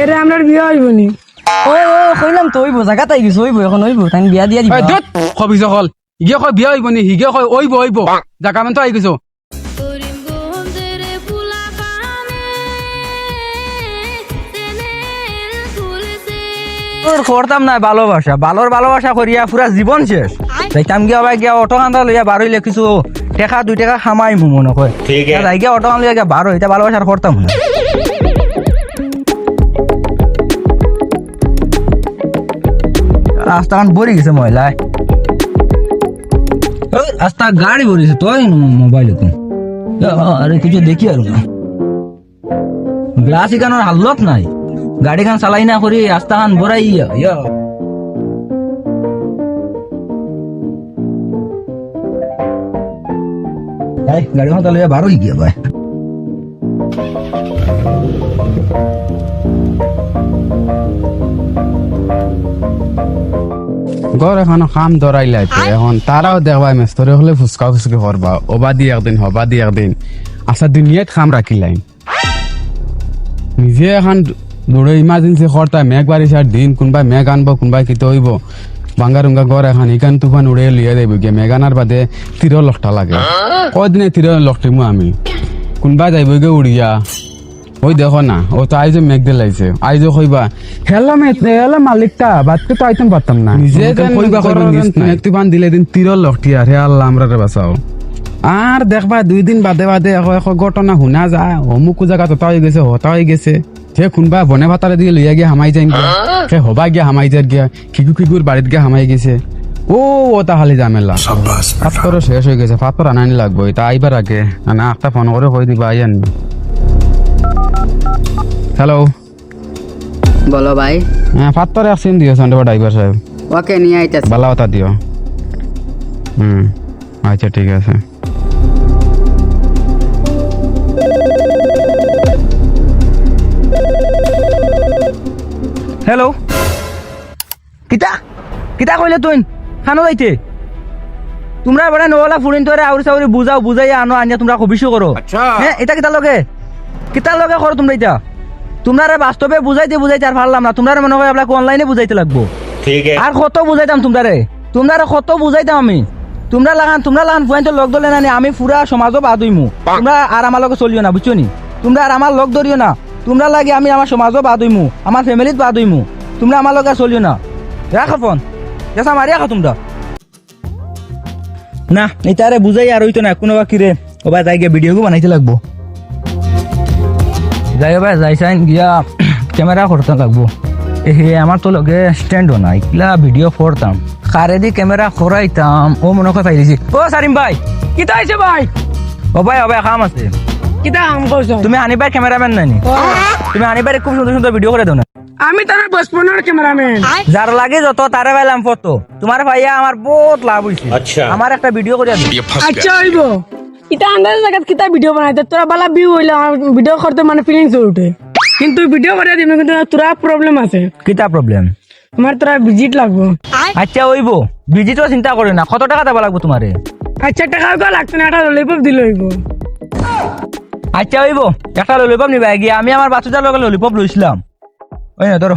এরে আমরা বিয়ে হইব নি ও কইলাম তো হইব জায়গা তাই গেছে হইব এখন হইব তাই বিয়া দিয়া দিবা ধুত কবি সকল ইগে কয় বিয়া হইব নি হিগে কয় হইব জাগা মান তো আই গেছো তোর করতাম না ভালোবাসা করিয়া পুরা জীবন শেষ যাইতাম গিয়া অটো কান্দা লইয়া বার হইলে কিছু টাকা 2 টাকা খামাই মনে কয় যাই গিয়া অটো কান্দা লইয়া বার হইতা ভালোবাসার করতাম না রাস্তা কান ভরে গেছে ময়লায় রাস্তা গাড়ি ভরেছে তো মোবাইল আরে কিছু দেখি আর না গ্লাস এখানোর হালত নাই গাড়ি খান চালাই না করি রাস্তা খান ভরাই গাড়ি খান চালাই বারো গিয়া ভাই ঘর এখন কাম ধরাইলে এখন তারাও দেখবা মেস্তরে হলে ফুচকা ফুচকি করবা ওবা দি একদিন হবা দি একদিন আচ্ছা দুনিয়াত কাম রাখিলাই নিজে এখন দৌড়ে ইমার্জেন্সি করতা মেঘ বারিশ আর দিন কোনবা মেঘ আনবো কোনবা কিতে হইব বাঙ্গা রুঙ্গা ঘর এখন ইকান তুফান উড়ে লিয়ে যাইব গিয়ে মেঘ আনার বাদে 13 লাখ টাকা লাগে কদিনে 13 লাখ টিমু আমি কোনবা যাইব গিয়ে উড়িয়া ওই দেখো না ও তো আইজো মেঘ দিলাইছে আইজো কইবা হেলো মালিকটা বাদকে তো আইতেম পারতাম না নিজে কইবা মেঘ তুফান দিলে দিন 13 লাখ টিয়া রে আল্লাহ আমরা রে বাঁচাও আর দেখবা 2 দিন বাদে এখন ঘটনা শুনা যায় অমুক জায়গা হতা হয়ে গেছে সে কোনবা বনে ভাতারে দিয়ে লইয়া গিয়ে হামাই যাই গিয়া সে হবা গিয়া হামাই যার গিয়া খিগুর বাড়িত গিয়া হামাই গেছে ও তাহলে ঝামেলা পাথর শেষ হয়ে গেছে পাথর আনানি লাগবো এটা আইবার আগে না একটা ফোন করে কই দিবা আই আনবি হ্যালো বলো ভাই হ্যাঁ পাথর একদিন দিও সন্ডে ড্রাইভার সাহেব ওকে নিয়ে আইতাছি ভালো কথা দিও আচ্ছা ঠিক আছে হ্যালো কিতা কিতা কইলে তুই খানো যাইতে তোমরা বড় নওয়ালা ফুরিন তোরে আউরি সাউরি বুঝাইয়া আনো আনিয়া তোমরা কবিশো করো হ্যাঁ এটা কিতা লগে করো তোমরা এটা তোমরা বাস্তবে বুঝাইতে আর পারলাম না তোমরা মনে হয় আপনাকে অনলাইনে বুঝাইতে লাগবো ঠিক আছে আর কত বুঝাইতাম তোমরা কত বুঝাইতাম আমি তোমরা লাগান ফুয়াইতে লগ দলে না আমি পুরা সমাজও বাদ হইমু তোমরা আর আমার লগে চলিও না বুঝছো নি তোমরা আর আমার লগ ধরিও না তোমরা লাগে আমি আমার সমাজও বাদ হইমু আমার ফ্যামিলিত বাদ হইমু তোমরা আমার লগে চলিও না রাখো ফোন যেসা মারি রাখো তোমরা না এটারে বুঝাই আর হইতো না কোনো কিরে ও ভাই যাই গিয়ে ভিডিও বানাইতে লাগবো যাই ভাই যাইসাইন গিয়া ক্যামেরা করতে লাগবো আমার তো লগে স্ট্যান্ডও নাই কিলা ভিডিও করতাম কারে দি ক্যামেরা করাইতাম ও মনে কথা পাইছি ও সারিম ভাই কিতা হইছে ভাই ও ভাই কাম আছে কিতা কাম করছ তুমি আনিবার ক্যামেরাম্যান নানি তুমি আনিবার খুব সুন্দর ভিডিও করে দাও না আমি তার বসপনের ক্যামেরাম্যান যার লাগে যত তারে পাইলাম ফটো তোমার ভাইয়া আমার বহুত লাভ হইছে আমার একটা ভিডিও করে দিও আচ্ছা হইব ইটা আন্দাজ জায়গা কিতা ভিডিও বানাইতে তোরা বালা ভিউ হইলা ভিডিও করতে মানে ফিলিংস উঠে কিন্তু ভিডিও করে দিম কিন্তু তোরা প্রবলেম আছে কিতা প্রবলেম তোমার তোরা ভিজিট লাগবো আচ্ছা হইব ভিজিটও চিন্তা করে না কত টাকা দেবা লাগবো তোমারে আচ্ছা টাকা লাগতো না একটা ললিপপ দিলে হইব আচ্ছা হইব একটা ললিপপ নিবা গিয়ে আমি আমার বাচ্চাটার লগে ললিপপ লইছিলাম ওই না ধরো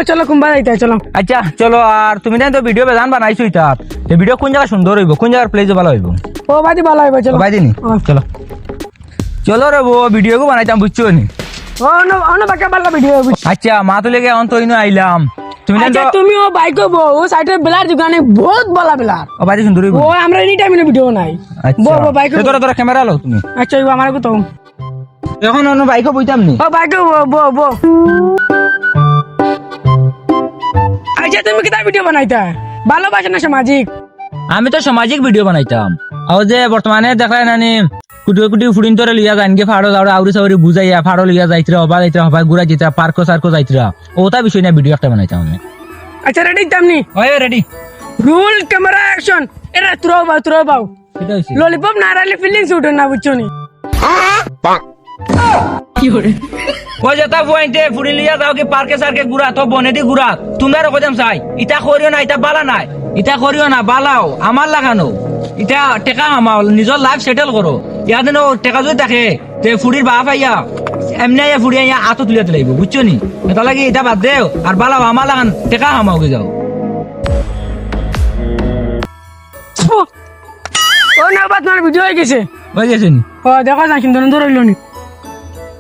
চলো কুম্বা যাইতে চলো আচ্ছা চলো আর তুমি তো ভিডিও বেজান বানাইছো ইতাত এই ভিডিও কোন জায়গা সুন্দর হইব কোন জায়গার প্লেস ভালো হইব ও বাদি ভালো হইব চলো বাইদিনি চলো চলো রে বো ভিডিও কো বানাইতাম বুঝছো নি অন বাকা ভালো ভিডিও আচ্ছা মা তো লেগে অন্ত ইনো আইলাম তুমি আচ্ছা তুমি ও বাইক বো ও সাইডে বেলার দোকানে বহুত ভালো বেলার ও বাইদি সুন্দর হইব ও আমরা এনি টাইম ভিডিও নাই বো বাইক ধরো ক্যামেরা লও তুমি আচ্ছা ও আমার কত এখন অন্য বাইকও বইতাম নি ও বাইক বো আচ্ছা তুমি কিতা ভিডিও বানাইতা ভালোবাসা না সামাজিক আমি তো সামাজিক ভিডিও বানাইতাম আর যে বর্তমানে দেখায় নানি কুটি ফুড়িন তোরে লিয়া যান গে ফাড়ো দাও আউরি সাউরি বুঝাইয়া ফাড়ো লিয়া যাইতরা হবা গুড়া জিতা পার্কো সার্কো যাইতরা ওটা বিষয় না ভিডিও একটা বানাইতাম আমি আচ্ছা রেডি তামনি ওই রেডি রুল ক্যামেরা অ্যাকশন এরা তুরো বাউ সেটা হইছে ললিপপ না রালে ফিলিংস উঠে না বুঝছো নি ও যেটা পয়েন্টে ফুড়ি লিয়া যাও কি পার্কে সার্কে গুড়া তো বনেদি গুড়া তোমরা কইতাম চাই ইটা করিও না ইটা বালা নাই ইটা করিও না বালাও আমার লাগানো ইটা টেকা আমাও নিজের লাইফ সেটেল করো ইয়াদ নো টেকা যদি থাকে তে ফুড়ির বাপ আইয়া এমনি আইয়া ফুড়ি আইয়া আতো তুলিয়া তুলাইব বুঝছো নি এটা লাগে এটা বাদ দেও আর বালা আমার লাগান টেকা হামাওকে যাও ও না বাদ তোমার ভিডিও হয়ে গেছে বুঝে গেছে নি ও দেখো না কিন্তু নন্দর হইল নি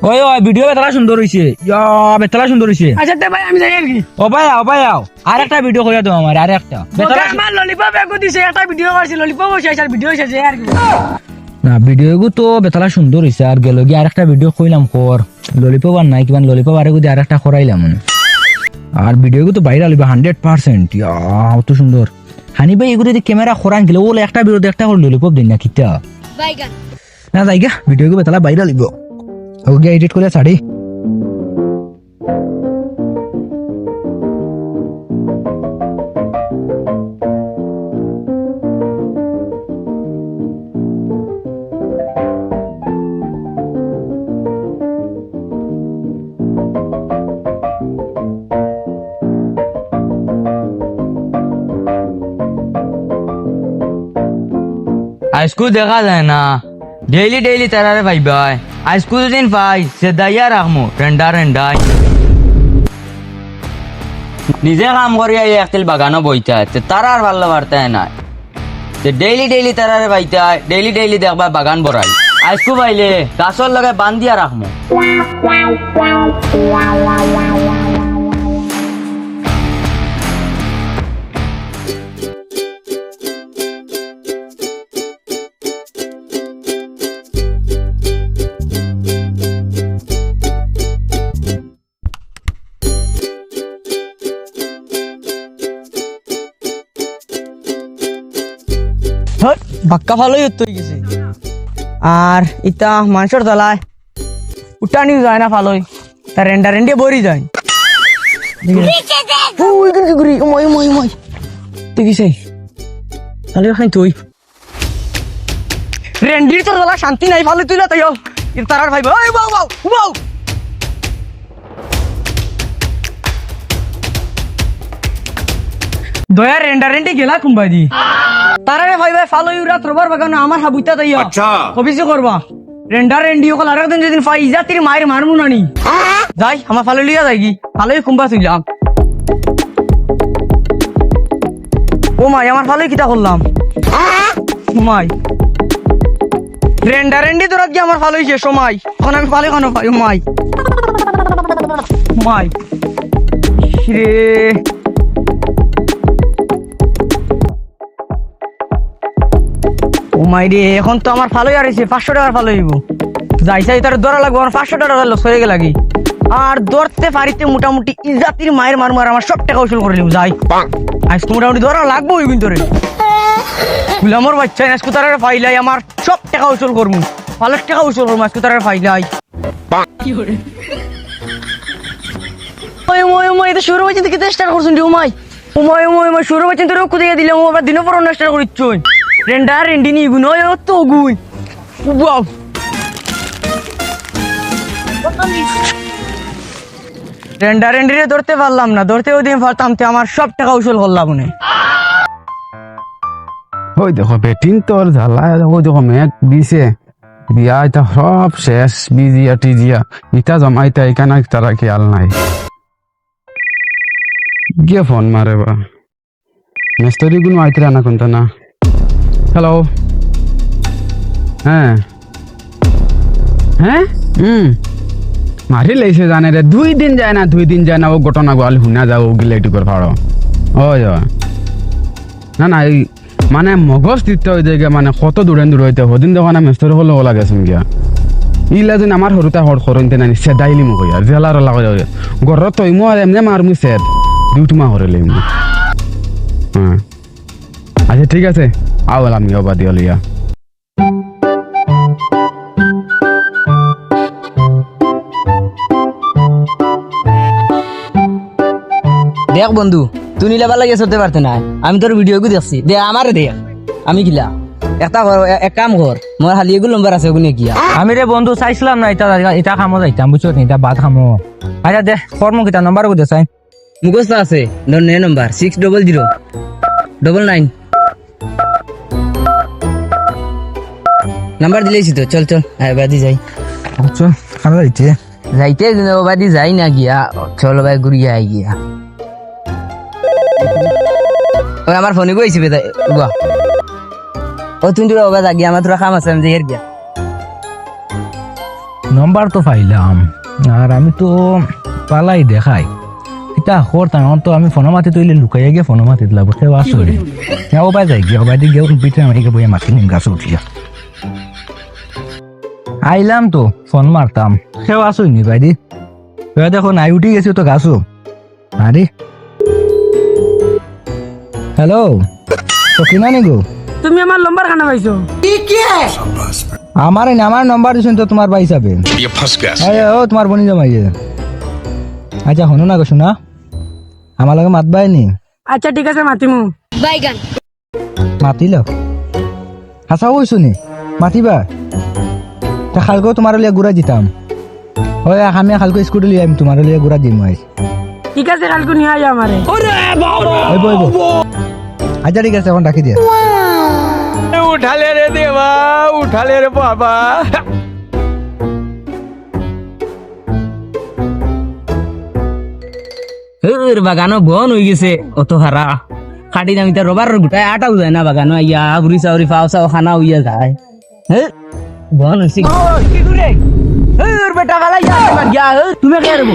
ওই ওই ভিডিও বেতলা সুন্দর হইছে ইয়া বেতলা সুন্দর হইছে আচ্ছা তে ভাই আমি যাই আর কি ও ভাই আও আর একটা ভিডিও কইরা দাও আমার আর একটা বেতলা আমার ললিপপ একো দিছে একটা ভিডিও করছি ললিপপ হইছে আর ভিডিও হইছে আর কি না ভিডিও গু তো বেতলা সুন্দর হইছে আর গেল গিয়ে আরেকটা ভিডিও কইলাম কর ললিপপ আর নাই কিমান ললিপপ আরে গুদি আরেকটা করাইলাম মানে আর ভিডিও গু তো ভাইরাল হইবে 100% ইয়া অত সুন্দর হানি ভাই এগুলো যদি ক্যামেরা খরান গেলে ওলে একটা ভিডিও একটা করে ললিপপ দিন না কিটা বাইগান না যাইগা ভিডিও গু বেতলা ভাইরাল হইব ওকে এডিট করে ছাড়ি আজকু দেখা যায় না ডেইলি ডেইলি তারারে ভাইবাই আজকু দিন পাই সে দাইয়া রাখমু রেন্ডাই নিজে কাম করিয়া একতিল বাগানো বইতে আছে তারা আর ভালো বার্তায় নাই ডেইলি ডেইলি তারারে ভাইতে ডেইলি ডেইলি দেখবা বাগান বড়াই আজকু পাইলে গাছর লগে বান্ধিয়া রাখমু বাক্কা ভালোই হয়ে গেছে আর ইটা মানুষের তলায় উঠানিও যায় না ভালোই তার রেন্ডি বরি যায় রেন্ডির তোর তলা শান্তি নাই ভালো তুই তাই তারার ভাই দয়া রেন্ডি গেলা কুম্বাই দি তারারে ভাই ফালো ইউরা তোরবার বাগানো আমার হাবুইতা তাই কবিসে করবা রেন্ডি ওকল আর একদিন যেদিন ফাই জাতির মায়ের মারমু নানি যাই আমার ফালো লিয়া যাই কি ফালোই কুম্বা তুইলাম ও মাই আমার ফালোই কিতা করলাম মাই রেন্ডি তোরা কি আমার ফালোই শেষ সময় এখন আমি ফালো কেন পাই মাই রে ও মাই রে এখন তো আমার ভালোই আরছে 500 টাকার ভালো হইব যাই তার ধরা লাগবো আমার 500 টাকা লস হয়ে গেল লাগি আর ধরতে পারিতে মোটামুটি ইজাতির মায়ের মারমার আমার সব টাকা উসুল করে নিব যাই আজকে মোটামুটি ধরা লাগবো ওই ভিতরে গুলামর বাচ্চা আজকে তার ফাইলাই আমার সব টাকা উসুল করবো ভালো টাকা উসুল করবো আজকে তার ফাইলাই ওই তো শুরু হয়েছে দেখে স্টার্ট করছেন ওমাই শুরু হয়েছে তোর কোথায় দিলাম আবার দিনের পর স্টার্ট করিচ্ছ রেন্ডি নি গুণ তো গুণ ওয়াও রেন্ডিরে ধরতে পারলাম না ধরতেও দিন পারতাম তে আমার সব টাকা উসুল করলাম মনে ওই দেখো বেটিং তোর ঝালায় দেখো দেখো মেঘ দিছে দিয়া এটা সব শেষ বিজিয়া টিজিয়া ইটা জমাইতা এখানে তারা খেয়াল নাই গিয়ে ফোন মারে বা মিস্ত্রি কোনো আইতে না কোনটা না হ্যালো হ্যাঁ মারি লাইছে জানে রে 2 দিন যায় না ও ঘটনা গোয়াল শুনা যাও গিলে এটু কর ফাড়ো ওই না এই মানে মগজ দিতে হয়ে যায় মানে কত দূরে হইতে হদিন দেখো না মিস্ত্রি হলো লাগে গিয়া ইলা যেন আমার সৰুতে হর খরইতে নানি সেদাইলি মোক আর জেলার লাগে গরর তই মো আর এমনে মারমু সেদ ডিউটি মা হরেলে হ্যাঁ আচ্ছা ঠিক আছে আওয়াল আমি অবা দিও লিয়া দেখ বন্ধু তুই নিলে ভালো গেছে হতে পারতে না আমি তোর ভিডিও দেখছি দে আমারে দেখ আমি কিলা এক কাম কর মোর হালি এগুলো নম্বর আছে ওগুলো গিয়া আমি রে বন্ধু চাইছিলাম না এটা খামো যাইতাম বুঝছো এটা বাদ খামো আচ্ছা দে কর্ম কিতা নাম্বার কো দে চাই মুখস্থ আছে ধর নে নম্বর 600 99 নাম্বার দিলেছি তো চল আয় বাদি যাই চল খানা যাইতে যাইতে বাদি যাই না গিয়া চলো ভাই ঘুরিয়া আই গিয়া ওই আমার ফোনে কইছি বেদা বাহ ও তুমি তো বাবা যা গিয়া আমার তোরা কাম আছে আমি যাই গিয়া নম্বর তো পাইলাম আর আমি তো পালাই দেখাই এটা করতাম এখন তো আমি ফোনো মাতি তৈলে লুকাইয়া গিয়ে ফোনো মাতি দিলাম কেউ আসলে ও বাই যাই গিয়া ও বাই দিয়ে গিয়ে পিঠে আমাকে বইয়া মাতি নিম গাছে উঠিয়া আইলাম তো ফোন মারতাম কেউ আসোই বাইদি দেখো নাই উঠি গেছি তো গাছও আরে হ্যালো তো কিনা নি গো তুমি আমার লম্বার খানা পাইছো আমার আমার নাম্বার দিছেন তো তোমার ভাই হিসাবে ও তোমার বনি জমাই আচ্ছা শোনো না গো শোনা আমার লগে মাতবাই নি আচ্ছা ঠিক আছে মাতিমু মাতিল হাসা হইছো নি মাতিবা তা খালকেও তোমার লিয়ে ঘুরা দিতাম হয় আমি খালকে স্কুটি লিয়ে আমি তোমার লিয়ে ঘুরা দিম আজ ঠিক আছে কালকে নিয়ে আয় আমারে হইব হইব আচ্ছা ঠিক আছে এখন রাখি দিয়া উঠালে রে দেবা উঠালে রে বাবা বাগানো বন হয়ে গেছে অত হারা কাটি দামি তার রবার গোটায় আটাও যায় না বাগানো ইয়া বুড়ি চাউরি ফাও চাও খানা হইয়া যায় বন হয়েছে বেটা গালাই যা তুমি কে রবো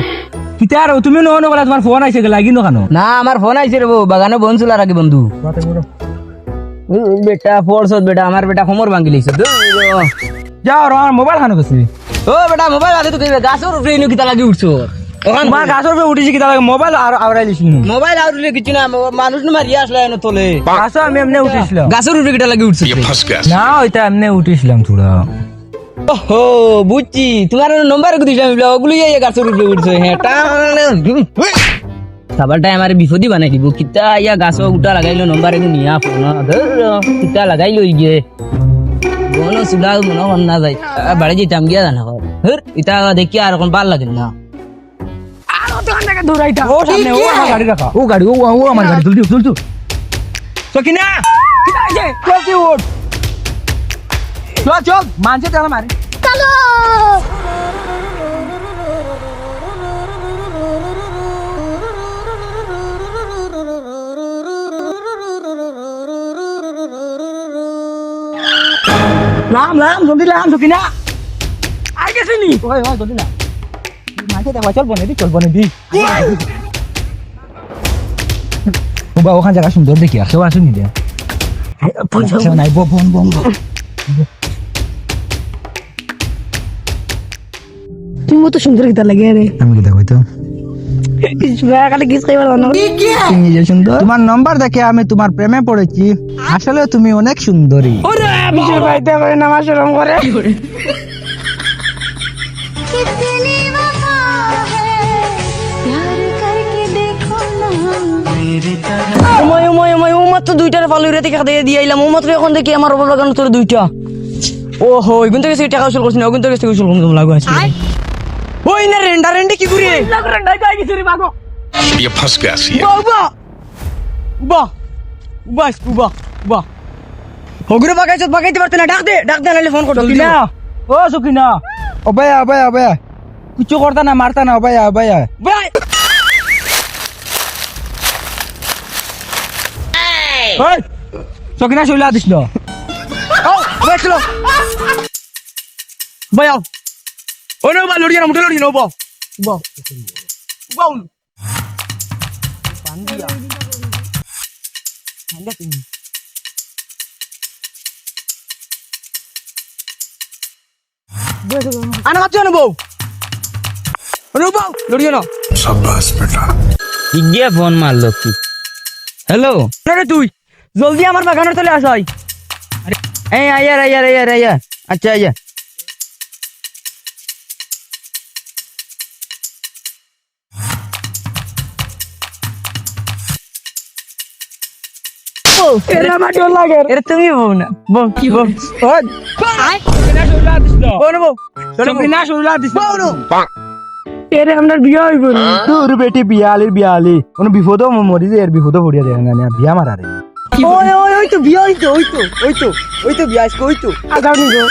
কিতা আর তুমি নহনো গলা তোমার ফোন আইছে লাগি ন কেন না আমার ফোন আইছে রে বাগানো বন চুলা রাখি বন্ধু বেটা ফোরসত বেটা আমার বেটা কোমর ভাঙি লইছে যাও আর আমার মোবাইল খানো গেছি ও বেটা মোবাইল আছে তো কইবে গাছর উপরে ইনো কিতা লাগি উঠছো ওখান তোমার গাছের উপরে উঠেছি কিতা লাগে মোবাইল আর আওরাই লিছি মোবাইল আউটলে কিছু না মানুষ না মারিয়া আসলে এনো তোলে গাছ আমি এমনি উঠেছিলাম গাছের উপরে কিতা লাগি উঠছে না ওইটা এমনি উঠেছিলাম থোড়া ওহো বুঝছি তোমার নম্বর দিছিলাম ওগুলো ইয়ে গাছের উপরে উঠছে হ্যাঁ সাবারটাই আমার বিপদই বানাই দিব কিতা ইয়া গাছ উঠা লাগাইলো নম্বর এগুলো নিয়ে ফোন কিতা লাগাইলো গিয়ে বনো চুলা মনে কর না যাই বাড়ি যেতাম গিয়া জানা ইটা দেখি আর এখন ভাল লাগে না আর ওখান থেকে দৌড়াইতা ও সামনে ও আমার গাড়ি রাখা ও গাড়ি ও আমার গাড়ি তুলতু সকিনা কিতা আছে চল উঠ চল মানছে তারা মারে লাম জলদি লাম সকিনা আই গেছি নি ওই জলদি না মানছে দেখো চল বনে দি ও ওখান জায়গা সুন্দর দেখি আর কেউ আসুনি দে নাই বম তুমি তো সুন্দর কিতা লাগে রে আমি কি দেখো তো খালি কিস খাইবার জানো তুমি যে সুন্দর তোমার নাম্বার দেখে আমি তোমার প্রেমে পড়েছি আসলে তুমি অনেক সুন্দরী ওরে বিশের বাইতে করে নামাজ শরম করে कितनी वफा है प्यार करके देखो ना ও মাত্র দুইটার ফালু রে দেখা দিয়ে দিয়ে আইলাম ও মাত্র এখন দেখি আমার রবার বাগান তোর দুইটা ও হো এগুন থেকে টাকা উসুল করছিস না ওগুন থেকে উসুল করছিস লাগু আছে ওই না রেন্ডা কি ঘুরে লাগরে ডাই গাই গেছি রে বাগো ये फंस गया सी বাহ হগুরে বাগাইতে পারতে না ডাক দে নালে ফোন কর সকিনা ও সকিনা অবায়া কিছু করতা না মারতা না অবায়া ভাই ওই সকিনা শৈলা দিস না ও ভাই চলো ভাই আও ও নো বা লড়িয়া মুঠে লড়ি নো বা আনা মাত্র না বউ লড়িয়া না গিয়া ফোন মারলো কি হ্যালো রে তুই জলদি আমার বাগানের তলে আসাই এই আয়া আচ্ছা আয়া এরা আমার ডর লাগে এর তুমি বউ না বউ কি বউ সকিনা শৈলা দিস এরে আমরা বিয়ে হইব না তোর বেটি বিয়ালি কোন বিপদ মরি যে এর বিপদ পড়িয়া দেয় না বিয়া মারারে ওই তো বিয়া ওই তো বিয়া আজকে ওই তো আগাও নিগো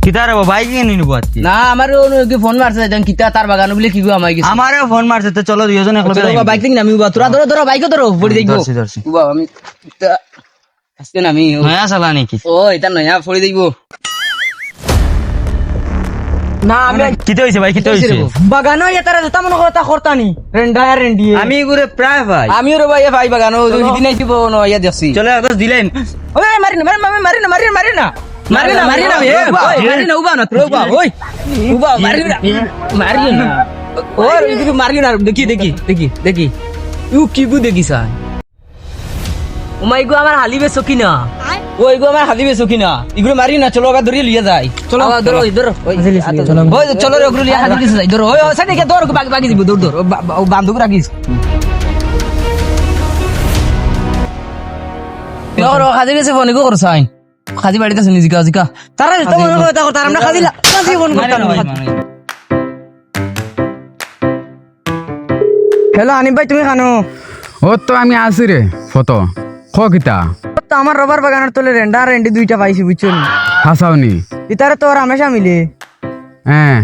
কিতা রে বাইক নিয়ে নিব আজকে না আমারও ফোন মারছে যেন কিতা তার বাগান বলে কি গো আমায় গেছে আমারও ফোন মারছে তো চলো দুইজন একলগে যাই বাইক থেকে নামি উবা তোরা ধরো ধরো বাইকও ধরো পড়ে দেখবো ধরছি, ধরছি। উবা আমি কিতা আজকে নামি নয়া চালা নাকি ও এটা নয়া পড়ে দেখবো না আমি কিতে হইছে ভাই কিতে হইছে বাগানো এতারে যেটা মনে করতা করতানি রেন্ডা রেন্ডি আমি গুরে প্রায় ভাই আমিও রে ভাই ভাই বাগান দিন আইছি ন ইয়া দেখছি চলে আদাস দিলেন ওই মারি না মারি না মারি না মারি না মারি না মারি না মারি না উবা না তোর উবা ওই উবা মারি না মারি না ওর ইদিকে মারি না দেখি দেখি দেখি দেখি ইউ কি বু দেখি সা ও মাই গো আমার হালিবে সকিনা ওই গো আমার হালিবে সকিনা ইগুলো মারি না চলো আবার ধরিয়ে লিয়ে যাই চলো ধরো ধরো ওই চলো রে ওগুলো লিয়ে হালিবে যাই ধরো ওই সাইডে কে ধরো বাকি বাকি দিব দৌড় দৌড় ও বান্ধব রাখিস ধরো হাজির কাছে ফোন গো করছ আই খাজি বাড়িতে শুনি জিকা জিকা তারা যেটা মনে করতা করতা আমরা খাদিলা কাজি ফোন করতাম হ্যালো আনিফ ভাই তুমি খানো ও তো আমি আছি রে ফটো খ কিতা তো আমার রবার বাগানের তলে রেন্ডা রেন্ডি দুইটা পাইছি বুঝছো নি হাসাওনি ইতারে তোর হামেশা মিলে হ্যাঁ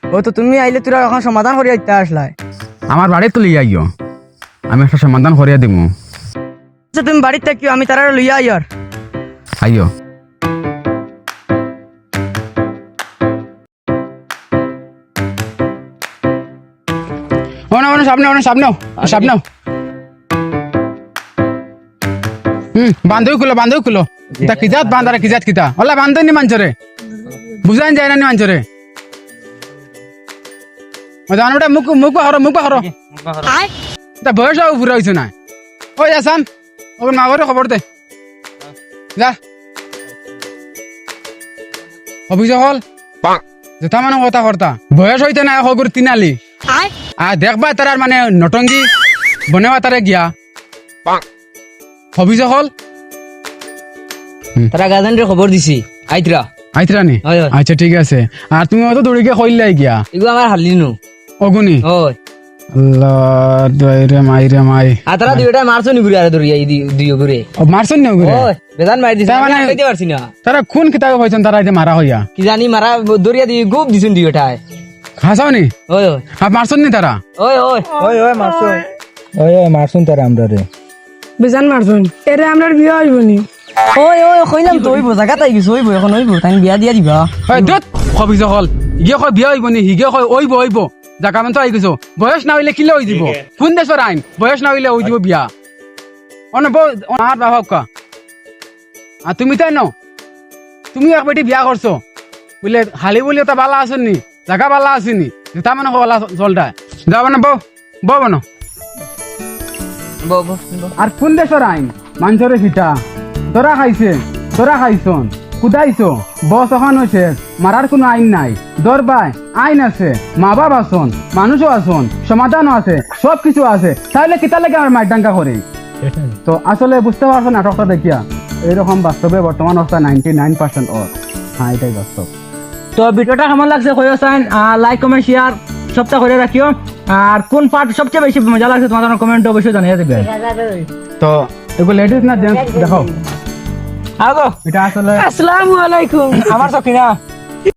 ও তো তুমি আইলে তোরা এখন সমাধান করে আইতে আসলাই আমার বাড়ি তো লিয়ে আইও আমি একটা সমাধান করিয়া দিব আচ্ছা তুমি বাড়িতে থাকিও আমি তারা লইয়া আইয়ার আইও সামনে সামনে সামনে বান্ধবী খুলো তা কিজাত বান্ধারে কিজাত কিতা ওলা বান্ধনি মানছরে বুঝাইন যায় না নি মানছরে জানোটা মুখ মুখ পাহর তা বয়স পুরা হয়েছে না ওই আসান ওর মা ঘরে খবর দে যা অভিযোগ হল যেটা মানে কথা কর্তা বয়স হইতে না হগুর তিনালি আর দেখবা তার মানে নটঙ্গি বনেবা তারে গিয়া অভিযোগ হল তারা গাজানরে খবর দিছি আইতরা আইতরা নি হয়, হয়। আচ্ছা ঠিক আছে আর তুমি অত দৌড়িকে কইলাই গিয়া এগো আমার হালিনু অগুনি ওই আল্লাহ দয়রে মাই আর তারা দুইটা মারছো নি ঘুরে আর দরিয়া এই দুই ঘুরে ও মারছন না ওগুরে ওই বেদান মার দিছে তার মানে মানে- কইতে পারছি না তারা কোন কিতাবে হইছন তারা যে মারা হইয়া কি জানি মারা দরিয়া দিয়ে গুপ দিছুন দুইটায় হাসাওনি ওই ওই আর মারছন নি তারা ওই ওই ওই মারছুন তারা আমরা রে বেজান মারছুন এরে আমরা বিয়ে হইব নি ওই ওই কইলাম তো হইব জায়গা তাই গেছে হইব এখন হইব তাই বিয়া দিয়া দিবা ওই দত অভিযোগ হল ইয়ে কয় বিয়া হইব নি হিগে কয় হইব জাকা মান তো আই গেছো বয়স না হইলে কিলে হই দিব কোন দেশর আইন বয়স না হইলে হই দিব বিয়া অন আর বাবা কা আর তুমি তাই ন তুমি এক বেটি বিয়া করছো বলে হালি বলে তা বালা আসেন নি জাগা বালা আসেনি যেটা মানে বালা চলটা যা মানে বউ বনো বব আর কোন দেশের আইন মানুষের ফিটা তোরা খাইছন কুদাইছো বস এখন হয়েছে মারার কোনো আইন নাই দরবাই আইন আছে মা বাপ আসন মানুষও আসন সমাধানও আছে সব কিছু আছে তাহলে কিতা লাগে আমার মাইডাঙ্কা করে তো আসলে বুঝতে পারছো নাটকটা দেখিয়া এইরকম বাস্তবে বর্তমান অবস্থা 99% ওর হ্যাঁ এটাই বাস্তব তো ভিডিওটা কেমন লাগছে কইও চাইন লাইক কমেন্ট শেয়ার সবটা করে রাখিও আর কোন পার্ট সবচেয়ে বেশি মজা লাগছে তোমাদের কমেন্ট অবশ্যই জানিয়ে দেবে তো এগুলো লেডিস না জেন্টস দেখাও আগো এটা আসলে আসসালামু আলাইকুম আমার সখিনা